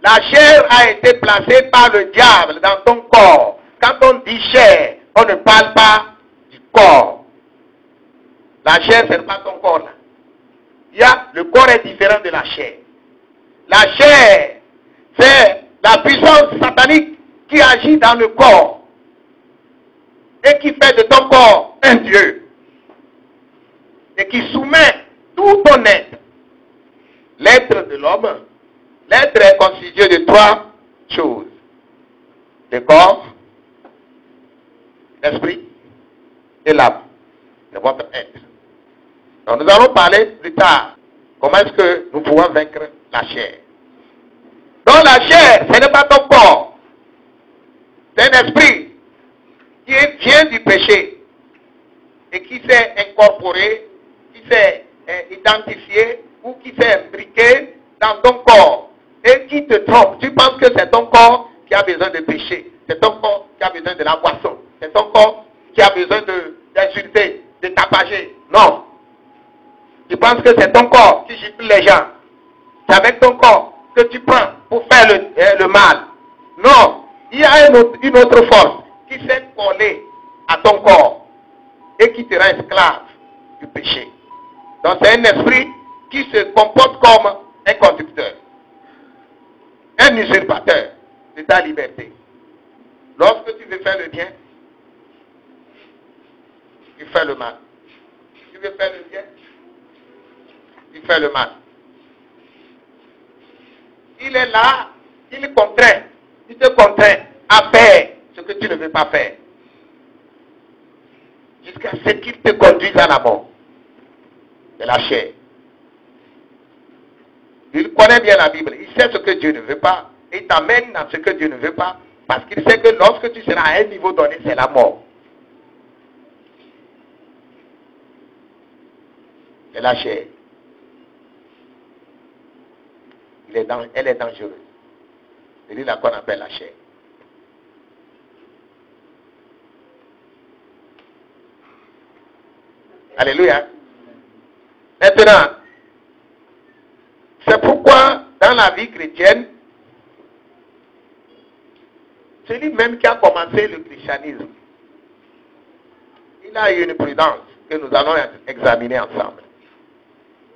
La chair a été placée par le diable dans ton corps. Quand on dit chair, on ne parle pas du corps. La chair, ce n'est pas ton corps là. Le corps est différent de la chair. La chair, c'est la puissance satanique qui agit dans le corps et qui fait de ton corps un Dieu et qui soumet tout ton être. L'être de l'homme, l'être est constitué de 3 choses. Le corps, l'esprit et l'âme. C'est votre être. Donc nous allons parler plus tard comment est-ce que nous pouvons vaincre la chair. Donc la chair, ce n'est pas ton corps. C'est un esprit qui vient du péché et qui s'est incorporé, qui s'est identifié ou qui s'est imbriqué dans ton corps et qui te trompe. Tu penses que c'est ton corps qui a besoin de péché. C'est ton corps qui a besoin de la boisson. C'est ton corps qui a besoin d'insulter, de tapager. Non. Tu penses que c'est ton corps qui gifle les gens. C'est avec ton corps que tu prends pour faire le mal. Non. Il y a une autre force qui s'est collée à ton corps et qui te rend esclave du péché. Donc c'est un esprit qui se comporte comme un conducteur, un usurpateur de ta liberté. Lorsque tu veux faire le bien, tu fais le mal. Tu veux faire le bien, tu fais le mal. Il est là, il te contraint à faire ce que tu ne veux pas faire. Jusqu'à ce qu'il te conduise à la mort. C'est la chair. Il connaît bien la Bible. Il sait ce que Dieu ne veut pas. Et il t'amène dans ce que Dieu ne veut pas. Parce qu'il sait que lorsque tu seras à un niveau donné, c'est la mort. C'est la chair. Elle est dangereuse. C'est lui là qu'on appelle la chair. Alléluia. Maintenant, c'est pourquoi dans la vie chrétienne, celui même qui a commencé le christianisme, il a eu une prudence que nous allons examiner ensemble.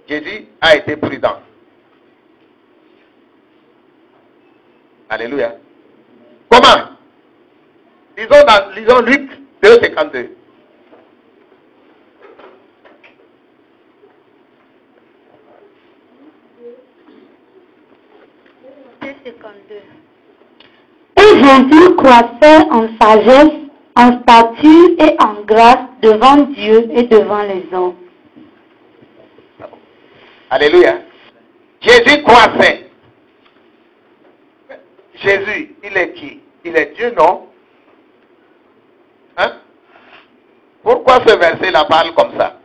Jésus a été prudent. Alléluia. Comment? Lisons Luc 2,52. Et Jésus croissait en sagesse, en stature et en grâce devant Dieu et devant les hommes. Alléluia. Jésus croissait. Jésus, il est qui? Il est Dieu, non? Hein? Pourquoi ce verset la parle comme ça?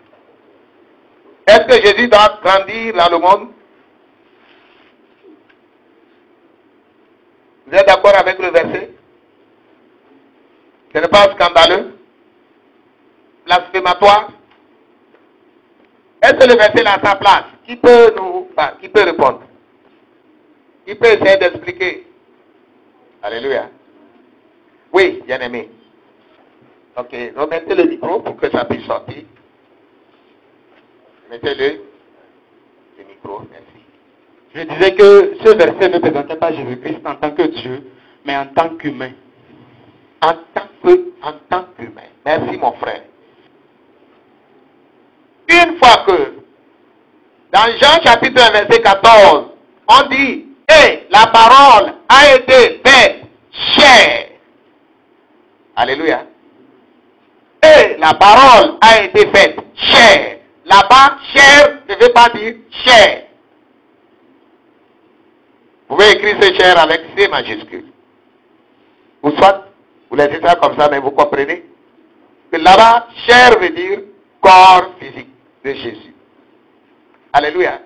Est-ce que Jésus doit grandir dans le monde? Vous êtes d'accord avec le verset? Ce n'est pas scandaleux? Blasphématoire? Est-ce que le verset est à sa place? Qui peut répondre? Qui peut essayer d'expliquer? Alléluia. Oui, bien-aimé. Ok, remettez le micro pour que ça puisse sortir. Mettez-le micro, merci. Je disais que ce verset ne présentait pas Jésus-Christ en tant que Dieu, mais en tant qu'humain. En tant qu'humain. Merci mon frère. Une fois que, dans Jean chapitre 1, verset 14, on dit, et la parole a été faite chair. Alléluia. Et la parole a été faite chair. Là-bas, chair ne veut pas dire chair. Vous pouvez écrire ce chair avec C majuscule. Ou soit, vous laissez ça comme ça, mais vous comprenez que là-bas, chair veut dire corps physique de Jésus. Alléluia.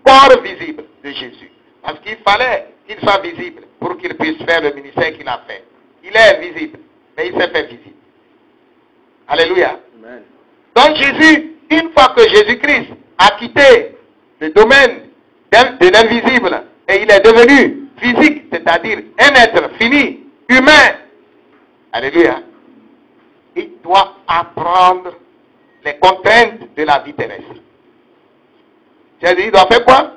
Corps visible de Jésus. Parce qu'il fallait qu'il soit visible pour qu'il puisse faire le ministère qu'il a fait. Il est visible, mais il s'est fait visible. Alléluia. Amen. Donc Jésus, une fois que Jésus-Christ a quitté le domaine de l'invisible et il est devenu physique, c'est-à-dire un être fini, humain. Alléluia. Il doit apprendre les contraintes de la vie terrestre. C'est-à-dire, il doit faire quoi?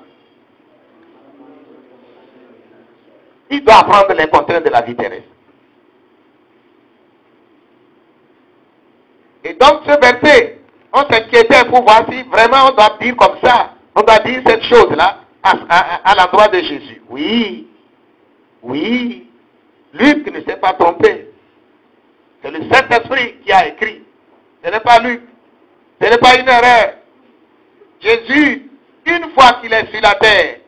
Il doit apprendre les contraintes de la vie terrestre. Et donc ce verset, on s'inquiétait pour voir si vraiment on doit dire comme ça, on doit dire cette chose-là à l'endroit de Jésus. Oui, oui, Luc ne s'est pas trompé. C'est le Saint-Esprit qui a écrit. Ce n'est pas Luc. Ce n'est pas une erreur. Jésus, une fois qu'il est sur la terre,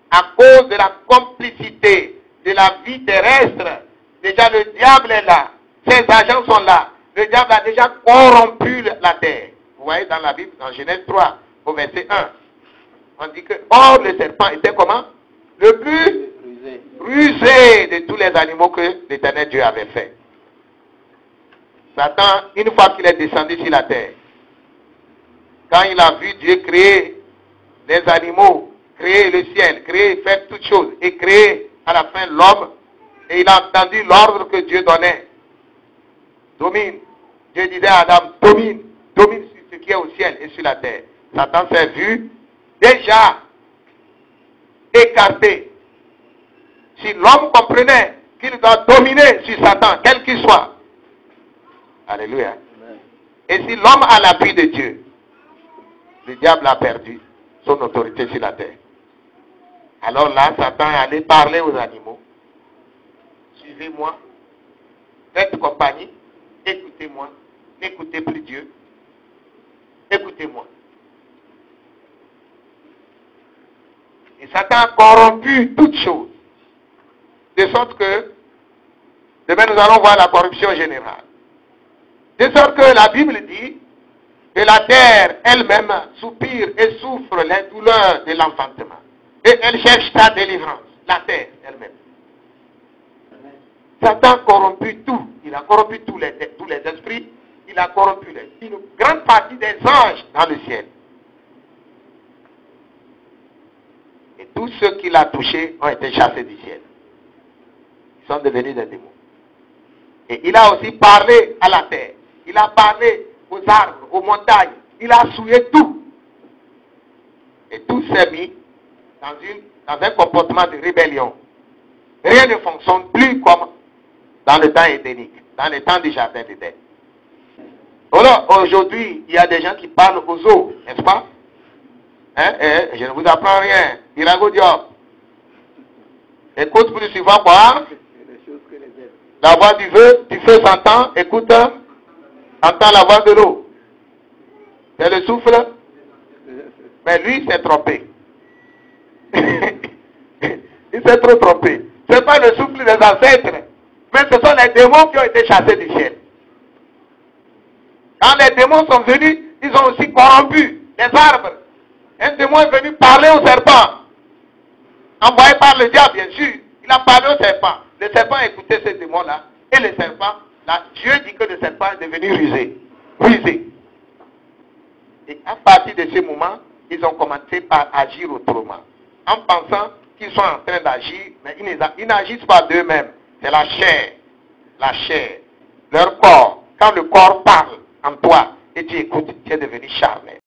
à cause de la complicité de la vie terrestre, déjà le diable est là. Ses agents sont là. Le diable a déjà corrompu la terre. Vous voyez dans la Bible, dans Genèse 3, au verset 1, on dit que, or le serpent était comment? Le plus rusé de tous les animaux que l'Éternel Dieu avait fait. Satan, une fois qu'il est descendu sur la terre, quand il a vu Dieu créer les animaux, créer le ciel, créer, faire toutes choses, et créer à la fin l'homme, et il a entendu l'ordre que Dieu donnait. Domine. Dieu disait à Adam, domine sur ce qui est au ciel et sur la terre. Satan s'est vu déjà écarté. Si l'homme comprenait qu'il doit dominer sur Satan, quel qu'il soit. Alléluia. Et si l'homme a l'appui de Dieu, le diable a perdu son autorité sur la terre. Alors là, Satan est allé parler aux animaux. Suivez-moi, faites compagnie, écoutez-moi, n'écoutez plus Dieu, écoutez-moi. Et Satan a corrompu toutes choses. De sorte que, demain nous allons voir la corruption générale. De sorte que la Bible dit que la terre elle-même soupire et souffre les douleurs de l'enfantement. Et elle cherche sa délivrance, la terre elle-même. Satan a corrompu tout. Il a corrompu tous les esprits. Il a corrompu une grande partie des anges dans le ciel. Et tous ceux qui l'ont touché ont été chassés du ciel. Ils sont devenus des démons. Et il a aussi parlé à la terre. Il a parlé aux arbres, aux montagnes. Il a souillé tout. Et tout s'est mis dans un comportement de rébellion. Rien ne fonctionne plus comme dans le temps édénique, dans le temps du jardin d'Éden. Alors, aujourd'hui, il y a des gens qui parlent aux eaux, n'est-ce pas? Je ne vous apprends rien. Irago Diop. Écoute plus souvent quoi? La voix du feu s'entend, écoute, entend la voix de l'eau. C'est le souffle. Mais lui, s'est trompé. Il s'est trop trompé. Ce n'est pas le souffle des ancêtres, mais ce sont les démons qui ont été chassés du ciel. Quand les démons sont venus, ils ont aussi corrompu les arbres. Un démon est venu parler au serpent, envoyé par le diable, bien sûr. Il a parlé au serpent. Le serpent a écouté ce démon-là. Et le serpent, là, Dieu dit que le serpent est devenu rusé. Rusé. Et à partir de ce moment, ils ont commencé par agir autrement. En pensant qu'ils sont en train d'agir, mais ils n'agissent pas d'eux-mêmes. C'est la chair. La chair. Leur corps. Quand le corps parle en toi et tu écoutes, tu es devenu charnel.